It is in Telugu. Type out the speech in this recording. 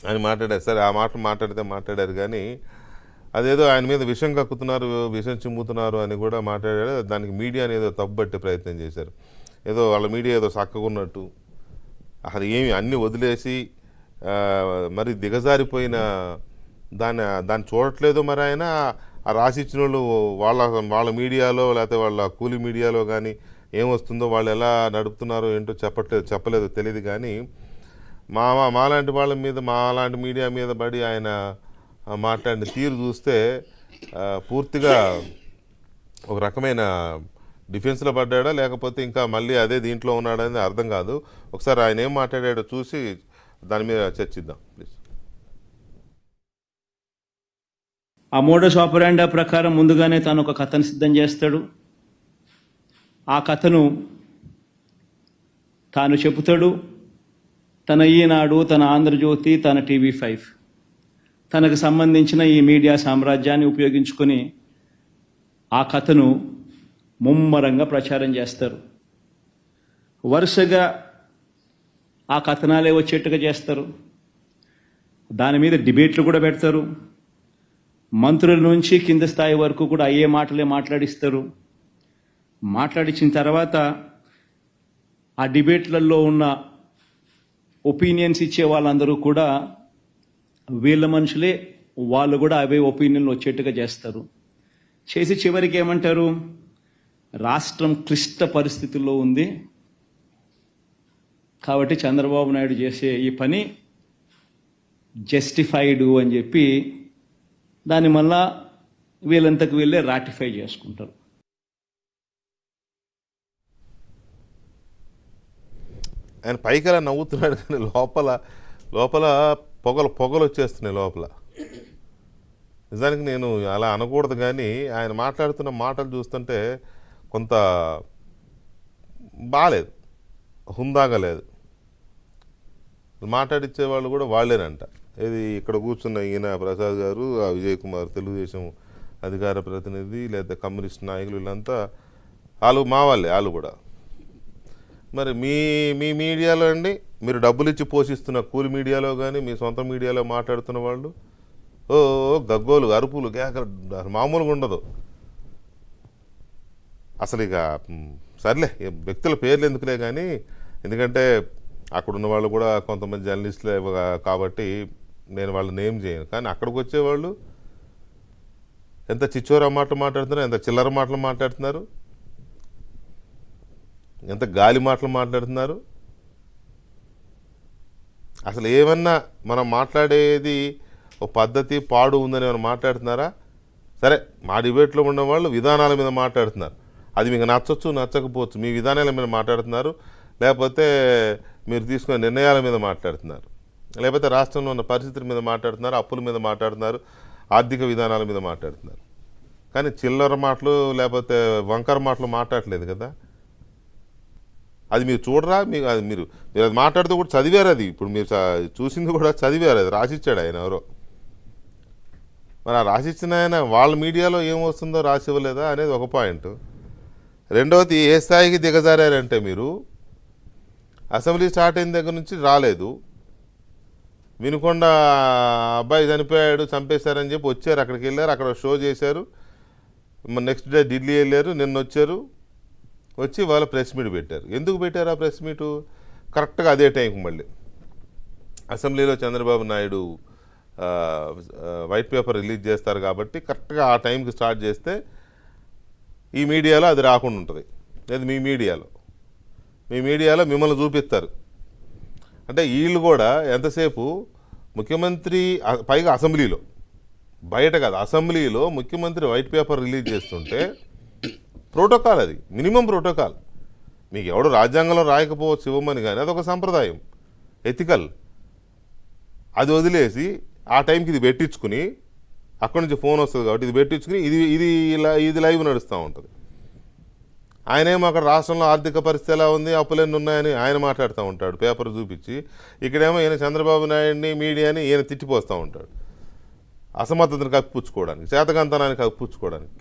అని మాట్లాడారు. సరే ఆ మాట మాట్లాడితే మాట్లాడారు కానీ అదేదో ఆయన మీద విషం కక్కుతున్నారు, విషం చిమ్ముతున్నారు అని కూడా మాట్లాడారు. దానికి మీడియాని ఏదో తప్పుబట్టే ప్రయత్నం చేశారు. ఏదో వాళ్ళ మీడియా ఏదో చక్కగున్నట్టు అసలు ఏమి అన్నీ వదిలేసి మరి దిగజారిపోయిన దాన్ని చూడట్లేదు. మరి ఆయన ఆ రాసిచ్చిన వాళ్ళు వాళ్ళ మీడియాలో లేకపోతే వాళ్ళ కూలి మీడియాలో కానీ ఏమొస్తుందో వాళ్ళు ఎలా నడుపుతున్నారో ఏంటో చెప్పలేదు తెలియదు. కానీ మాలాంటి వాళ్ళ మీద మాలాంటి మీడియా మీద పడి ఆయన మాట్లాడిన తీరు చూస్తే పూర్తిగా ఒక రకమైన డిఫెన్స్లో పడ్డాడా లేకపోతే ఇంకా మళ్ళీ అదే దీంట్లో ఉన్నాడనేది అర్థం కాదు. ఒకసారి ఆయన ఏం మాట్లాడాడో చూసి దాని మీద చర్చిద్దాం ప్లీజ్. ఆ మోడస్ ఆపరాండా ప్రకారం ముందుగానే తాను ఒక కథను సిద్ధం చేస్తాడు. ఆ కథను తాను చెబుతాడు. తన ఈనాడు, తన ఆంధ్రజ్యోతి, తన TV5 తనకు సంబంధించిన ఈ మీడియా సామ్రాజ్యాన్ని ఉపయోగించుకొని ఆ కథను ముమ్మరంగా ప్రచారం చేస్తారు. వరుసగా ఆ కథనాలే వచ్చేట్టుగా చేస్తారు. దాని మీద డిబేట్లు కూడా పెడతారు. మంత్రుల నుంచి కింద స్థాయి వరకు కూడా అయ్యే మాటలే మాట్లాడిస్తారు. మాట్లాడించిన తర్వాత ఆ డిబేట్లలో ఉన్న ఒపీనియన్స్ ఇచ్చే వాళ్ళందరూ కూడా వీళ్ళ మనుషులే, వాళ్ళు కూడా అవే ఒపీనియన్లు వచ్చేట్టుగా చేస్తారు. చేసి చివరికి ఏమంటారు, రాష్ట్రం క్లిష్ట పరిస్థితుల్లో ఉంది కాబట్టి చంద్రబాబు నాయుడు చేసే ఈ పని జస్టిఫైడ్ అని చెప్పి దాన్ని మళ్ళా వీళ్ళంతకు వీళ్ళే రాటిఫై చేసుకుంటారు. ఆయన పైకి అలా నవ్వుతున్నాడు కానీ లోపల పొగలు వచ్చేస్తున్నాయి లోపల. నిజానికి నేను అలా అనకూడదు కానీ ఆయన మాట్లాడుతున్న మాటలు చూస్తుంటే కొంత బాగాలేదు, హుందాగా లేదు. మాట్లాడిచ్చే వాళ్ళు కూడా వాళ్ళేనంట. ఇది ఇక్కడ కూర్చున్న ఈయన ప్రసాద్ గారు, ఆ విజయ్ కుమార్ తెలుగుదేశం అధికార ప్రతినిధి లేదా కమ్యూనిస్ట్ నాయకులు, వీళ్ళంతా వాళ్ళు మా వాళ్ళే. వాళ్ళు కూడా మరి మీ మీడియాలో అండి, మీరు డబ్బులు ఇచ్చి పోషిస్తున్న కూలి మీడియాలో కానీ మీ సొంత మీడియాలో మాట్లాడుతున్న వాళ్ళు గగ్గోలు, అరుపులు, కేకలు మామూలుగా ఉండదు అసలు. ఇక సర్లే వ్యక్తుల పేర్లు ఎందుకులే కానీ, ఎందుకంటే అక్కడున్న వాళ్ళు కూడా కొంతమంది జర్నలిస్టులే కాబట్టి నేను వాళ్ళ నేమ్ చేయను. కానీ అక్కడికి వచ్చేవాళ్ళు ఎంత చిచ్చోర మాటలు మాట్లాడుతున్నారు, ఎంత చిల్లర మాటలు మాట్లాడుతున్నారు, ఎంత గాలి మాటలు మాట్లాడుతున్నారు. అసలు ఏమన్నా మనం మాట్లాడేది ఒక పద్ధతి పాడు ఉందని ఏమైనా మాట్లాడుతున్నారా? సరే, మా డిబేట్లో ఉన్నవాళ్ళు విధానాల మీద మాట్లాడుతున్నారు. అది మీకు నచ్చచ్చు నచ్చకపోవచ్చు, మీ విధానాల మీద మాట్లాడుతున్నారు, లేకపోతే మీరు తీసుకునే నిర్ణయాల మీద మాట్లాడుతున్నారు, లేకపోతే రాష్ట్రంలో ఉన్న పరిస్థితుల మీద మాట్లాడుతున్నారు, అప్పుల మీద మాట్లాడుతున్నారు, ఆర్థిక విధానాల మీద మాట్లాడుతున్నారు. కానీ చిల్లర మాటలు లేకపోతే వంకర మాటలు మాట్లాడలేదు కదా. అది మీరు చూడరా? అది మీరు అది మాట్లాడుతూ కూడా చదివారు. అది ఇప్పుడు మీరు చూసింది కూడా చదివారు. అది రాసిచ్చాడు ఆయన ఎవరో. మరి ఆ రాసిచ్చిన ఆయన వాళ్ళ మీడియాలో ఏమొస్తుందో రాసి ఇవ్వలేదా అనేది ఒక పాయింట్. రెండవది, ఏ స్థాయికి దిగజారంటే మీరు అసెంబ్లీ స్టార్ట్ అయిన దగ్గర నుంచి రాలేదు. వినుకొండ అబ్బాయి చనిపోయాడు, చంపేశారని చెప్పి వచ్చారు, అక్కడికి వెళ్ళారు, అక్కడ షో చేశారు. నెక్స్ట్ డే ఢిల్లీ వెళ్ళారు, నిన్న వచ్చారు, వచ్చి వాళ్ళ ప్రెస్ మీట్ పెట్టారు. ఎందుకు పెట్టారు ఆ ప్రెస్ మీటు? కరెక్ట్గా అదే టైంకి మళ్ళీ అసెంబ్లీలో Chandrababu Naidu white paper release చేస్తారు కాబట్టి కరెక్ట్గా ఆ టైంకి స్టార్ట్ చేస్తే ఈ మీడియాలో అది రాకుండా ఉంటుంది. లేదు మీ మీడియాలో మిమ్మల్ని చూపిస్తారు. అంటే వీళ్ళు కూడా ఎంతసేపు ముఖ్యమంత్రి, పైగా అసెంబ్లీలో, బయట కాదు అసెంబ్లీలో ముఖ్యమంత్రి వైట్ పేపర్ రిలీజ్ చేస్తుంటే ప్రోటోకాల్, అది మినిమం ప్రోటోకాల్. మీకు ఎవడు రాజ్యాంగంలో రాయకపోవచ్చు ఇవ్వమని, కానీ అదొక సంప్రదాయం, ఎథికల్. అది వదిలేసి ఆ టైంకి ఇది పెట్టించుకుని, అక్కడి నుంచి ఫోన్ వస్తుంది కాబట్టి ఇది పెట్టించుకుని ఇది లైవ్ నడుస్తూ ఉంటుంది. ఆయనేమో అక్కడ రాష్ట్రంలో ఆర్థిక పరిస్థితి ఎలా ఉంది, అప్పులన్నీ ఉన్నాయని ఆయన మాట్లాడుతూ ఉంటాడు పేపర్ చూపించి. ఇక్కడేమో ఈయన చంద్రబాబు నాయుడిని, మీడియాని ఈయన తిట్టిపోస్తూ ఉంటాడు, అసమర్థతను కప్పిపుచ్చుకోవడానికి, చేతకంతనాన్ని కప్పిపుచ్చుకోవడానికి.